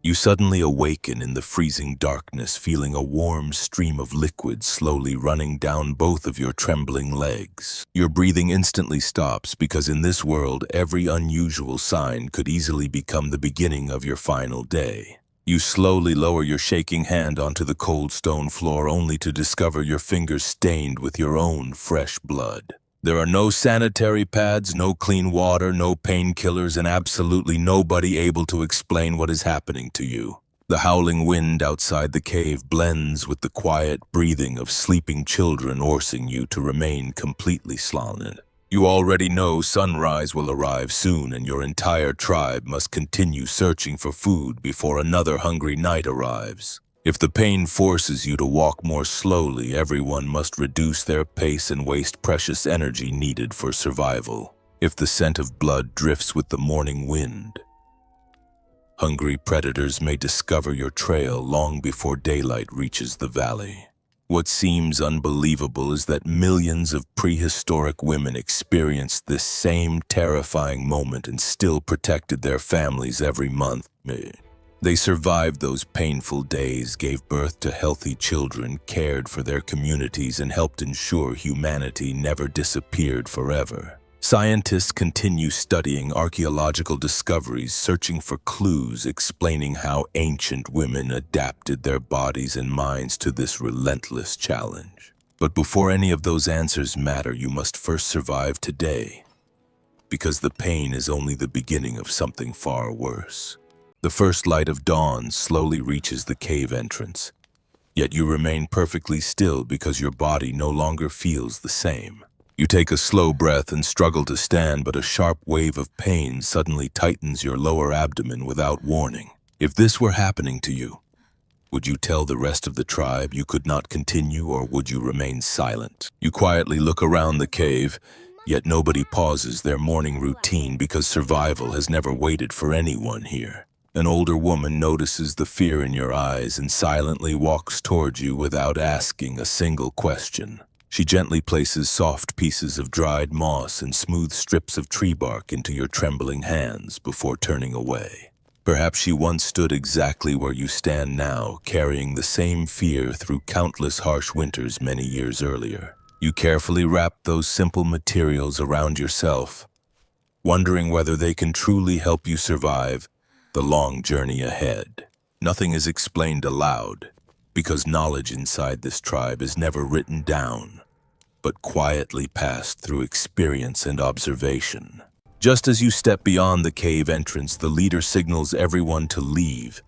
You suddenly awaken in the freezing darkness, feeling a warm stream of liquid slowly running down both of your trembling legs. Your breathing instantly stops because in this world, every unusual sign could easily become the beginning of your final day. You slowly lower your shaking hand onto the cold stone floor only to discover your fingers stained with your own fresh blood. There are no sanitary pads, no clean water, no painkillers, and absolutely nobody able to explain what is happening to you. The howling wind outside the cave blends with the quiet breathing of sleeping children, forcing you to remain completely silent. You already know sunrise will arrive soon and your entire tribe must continue searching for food before another hungry night arrives. If the pain forces you to walk more slowly, everyone must reduce their pace and waste precious energy needed for survival. If the scent of blood drifts with the morning wind, hungry predators may discover your trail long before daylight reaches the valley. What seems unbelievable is that millions of prehistoric women experienced this same terrifying moment and still protected their families every month. They survived those painful days, gave birth to healthy children, cared for their communities, and helped ensure humanity never disappeared forever. Scientists continue studying archaeological discoveries, searching for clues explaining how ancient women adapted their bodies and minds to this relentless challenge. But before any of those answers matter, you must first survive today, because the pain is only the beginning of something far worse. The first light of dawn slowly reaches the cave entrance, yet you remain perfectly still because your body no longer feels the same. You take a slow breath and struggle to stand, but a sharp wave of pain suddenly tightens your lower abdomen without warning. If this were happening to you, would you tell the rest of the tribe you could not continue, or would you remain silent? You quietly look around the cave, yet nobody pauses their morning routine because survival has never waited for anyone here. An older woman notices the fear in your eyes and silently walks towards you without asking a single question. She gently places soft pieces of dried moss and smooth strips of tree bark into your trembling hands before turning away. Perhaps she once stood exactly where you stand now, carrying the same fear through countless harsh winters many years earlier. You carefully wrap those simple materials around yourself, wondering whether they can truly help you survive the long journey ahead. Nothing is explained aloud, because knowledge inside this tribe is never written down, but quietly passed through experience and observation. Just as you step beyond the cave entrance, the leader signals everyone to leave,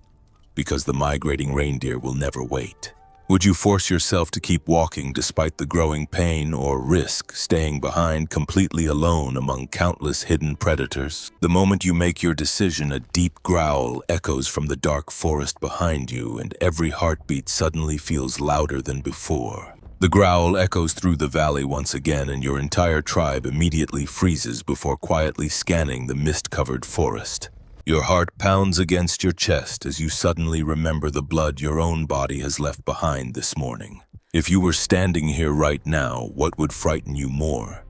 because the migrating reindeer will never wait. Would you force yourself to keep walking despite the growing pain, or risk staying behind completely alone among countless hidden predators? The moment you make your decision, a deep growl echoes from the dark forest behind you, and every heartbeat suddenly feels louder than before. The growl echoes through the valley once again, and your entire tribe immediately freezes before quietly scanning the mist-covered forest. Your heart pounds against your chest as you suddenly remember the blood your own body has left behind this morning. If you were standing here right now, what would frighten you more?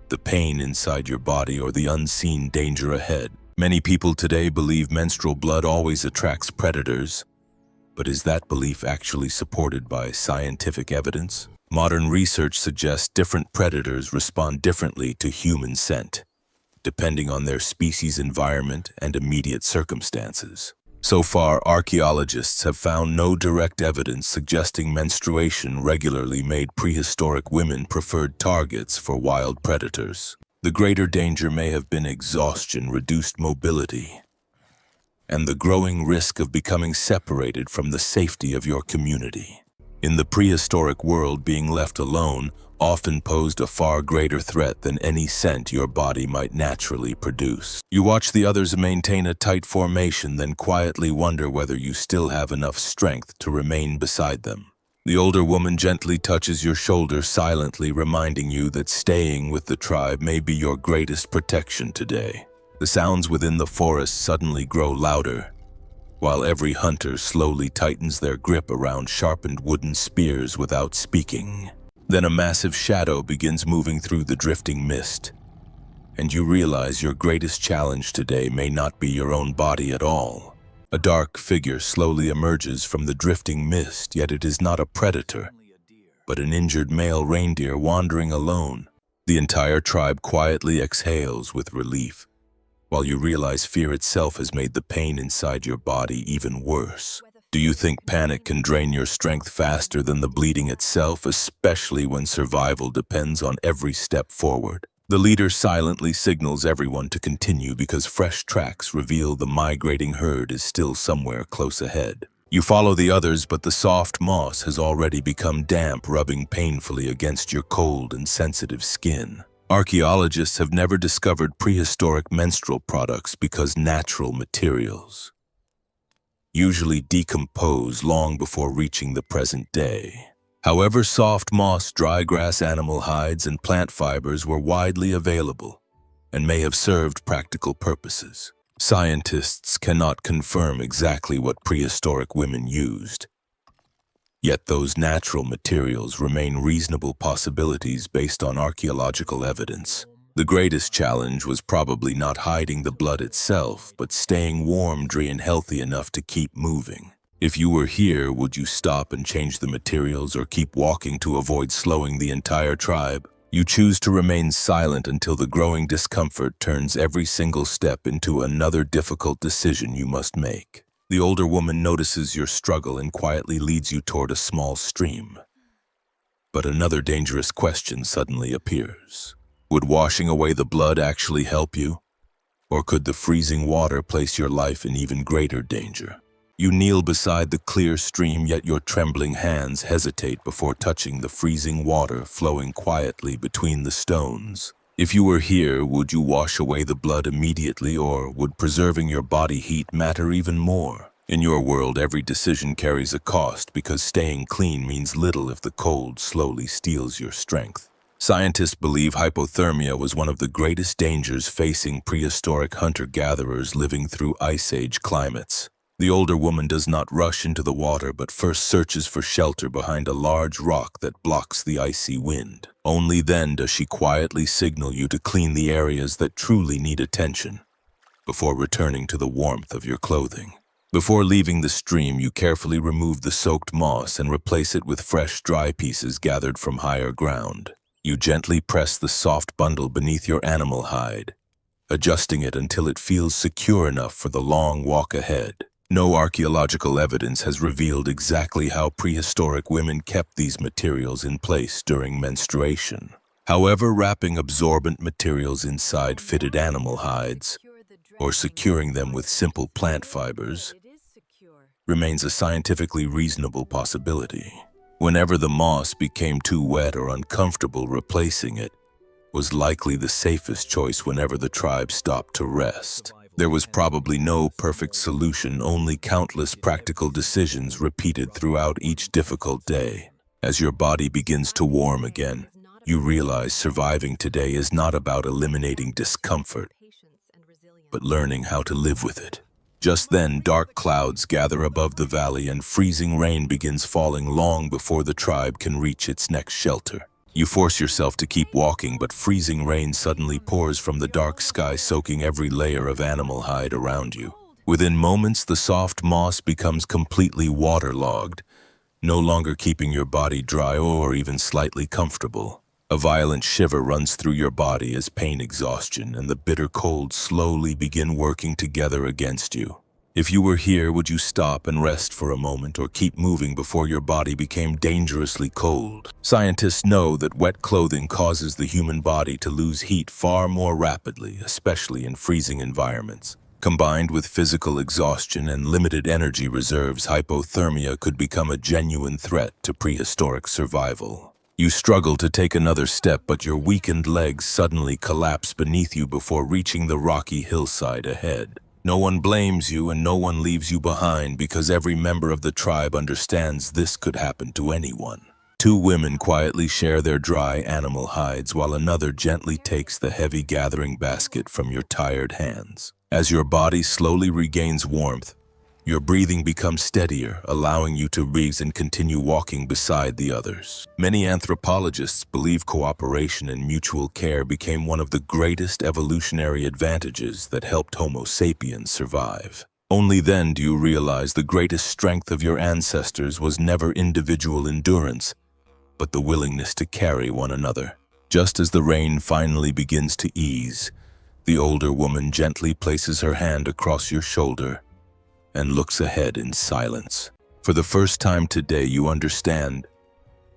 The pain inside your body or the unseen danger ahead? Many people today believe menstrual blood always attracts predators, but is that belief actually supported by scientific evidence? Modern research suggests different predators respond differently to human scent, depending on their species, environment, and immediate circumstances. So far, archaeologists have found no direct evidence suggesting menstruation regularly made prehistoric women preferred targets for wild predators. The greater danger may have been exhaustion, reduced mobility, and the growing risk of becoming separated from the safety of your community. In the prehistoric world, being left alone often posed a far greater threat than any scent your body might naturally produce. You watch the others maintain a tight formation, then quietly wonder whether you still have enough strength to remain beside them. The older woman gently touches your shoulder, silently reminding you that staying with the tribe may be your greatest protection today. The sounds within the forest suddenly grow louder, while every hunter slowly tightens their grip around sharpened wooden spears without speaking. Then a massive shadow begins moving through the drifting mist, and you realize your greatest challenge today may not be your own body at all. A dark figure slowly emerges from the drifting mist, yet it is not a predator, but an injured male reindeer wandering alone. The entire tribe quietly exhales with relief, while you realize fear itself has made the pain inside your body even worse. Do you think panic can drain your strength faster than the bleeding itself, especially when survival depends on every step forward? The leader silently signals everyone to continue because fresh tracks reveal the migrating herd is still somewhere close ahead. You follow the others, but the soft moss has already become damp, rubbing painfully against your cold and sensitive skin. Archaeologists have never discovered prehistoric menstrual products because natural materials usually decompose long before reaching the present day. However, soft moss, dry grass, animal hides, and plant fibers were widely available and may have served practical purposes. Scientists cannot confirm exactly what prehistoric women used, yet those natural materials remain reasonable possibilities based on archaeological evidence. The greatest challenge was probably not hiding the blood itself, but staying warm, dry, and healthy enough to keep moving. If you were here, would you stop and change the materials or keep walking to avoid slowing the entire tribe? You choose to remain silent until the growing discomfort turns every single step into another difficult decision you must make. The older woman notices your struggle and quietly leads you toward a small stream. But another dangerous question suddenly appears. Would washing away the blood actually help you? Or could the freezing water place your life in even greater danger? You kneel beside the clear stream, yet your trembling hands hesitate before touching the freezing water flowing quietly between the stones. If you were here, would you wash away the blood immediately, or would preserving your body heat matter even more? In your world, every decision carries a cost because staying clean means little if the cold slowly steals your strength. Scientists believe hypothermia was one of the greatest dangers facing prehistoric hunter-gatherers living through Ice Age climates. The older woman does not rush into the water, but first searches for shelter behind a large rock that blocks the icy wind. Only then does she quietly signal you to clean the areas that truly need attention, before returning to the warmth of your clothing. Before leaving the stream, you carefully remove the soaked moss and replace it with fresh, dry pieces gathered from higher ground. You gently press the soft bundle beneath your animal hide, adjusting it until it feels secure enough for the long walk ahead. No archaeological evidence has revealed exactly how prehistoric women kept these materials in place during menstruation. However, wrapping absorbent materials inside fitted animal hides or securing them with simple plant fibers remains a scientifically reasonable possibility. Whenever the moss became too wet or uncomfortable, replacing it was likely the safest choice whenever the tribe stopped to rest. There was probably no perfect solution, only countless practical decisions repeated throughout each difficult day. As your body begins to warm again, you realize surviving today is not about eliminating discomfort, but learning how to live with it. Just then, dark clouds gather above the valley and freezing rain begins falling long before the tribe can reach its next shelter. You force yourself to keep walking, but freezing rain suddenly pours from the dark sky, soaking every layer of animal hide around you. Within moments, the soft moss becomes completely waterlogged, no longer keeping your body dry or even slightly comfortable. A violent shiver runs through your body as pain, exhaustion, and the bitter cold slowly begin working together against you. If you were here, would you stop and rest for a moment or keep moving before your body became dangerously cold? Scientists know that wet clothing causes the human body to lose heat far more rapidly, especially in freezing environments. Combined with physical exhaustion and limited energy reserves, hypothermia could become a genuine threat to prehistoric survival. You struggle to take another step, but your weakened legs suddenly collapse beneath you before reaching the rocky hillside ahead. No one blames you and no one leaves you behind because every member of the tribe understands this could happen to anyone. Two women quietly share their dry animal hides while another gently takes the heavy gathering basket from your tired hands. As your body slowly regains warmth, your breathing becomes steadier, allowing you to breathe and continue walking beside the others. Many anthropologists believe cooperation and mutual care became one of the greatest evolutionary advantages that helped Homo sapiens survive. Only then do you realize the greatest strength of your ancestors was never individual endurance, but the willingness to carry one another. Just as the rain finally begins to ease, the older woman gently places her hand across your shoulder and looks ahead in silence. For the first time today, you understand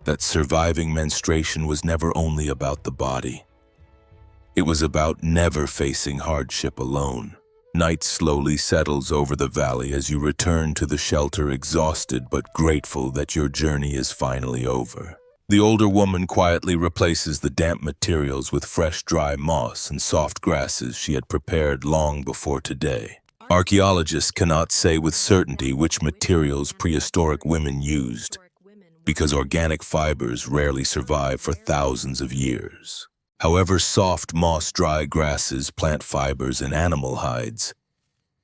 that surviving menstruation was never only about the body. It was about never facing hardship alone. Night slowly settles over the valley as you return to the shelter, exhausted but grateful that your journey is finally over. The older woman quietly replaces the damp materials with fresh, dry moss and soft grasses she had prepared long before today. Archaeologists cannot say with certainty which materials prehistoric women used, because organic fibers rarely survive for thousands of years. However, soft moss, dry grasses, plant fibers, and animal hides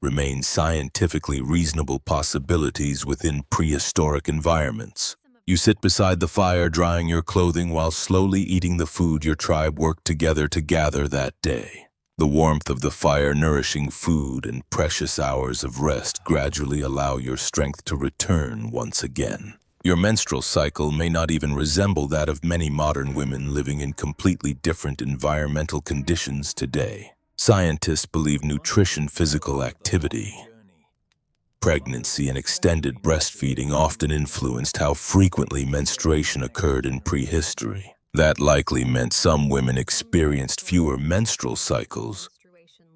remain scientifically reasonable possibilities within prehistoric environments. You sit beside the fire, drying your clothing while slowly eating the food your tribe worked together to gather that day. The warmth of the fire, nourishing food, and precious hours of rest gradually allow your strength to return once again. Your menstrual cycle may not even resemble that of many modern women living in completely different environmental conditions today. Scientists believe nutrition, physical activity, pregnancy, and extended breastfeeding often influenced how frequently menstruation occurred in prehistory. That likely meant some women experienced fewer menstrual cycles,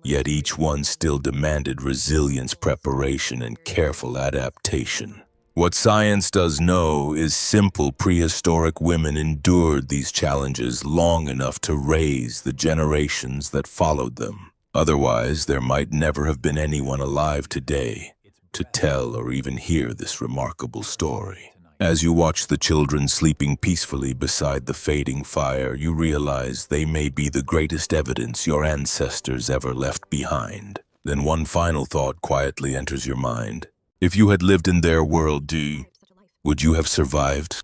yet each one still demanded resilience, preparation, and careful adaptation. What science does know is simple: prehistoric women endured these challenges long enough to raise the generations that followed them. Otherwise, there might never have been anyone alive today to tell or even hear this remarkable story. As you watch the children sleeping peacefully beside the fading fire, you realize they may be the greatest evidence your ancestors ever left behind. Then one final thought quietly enters your mind. If you had lived in their world, would you have survived?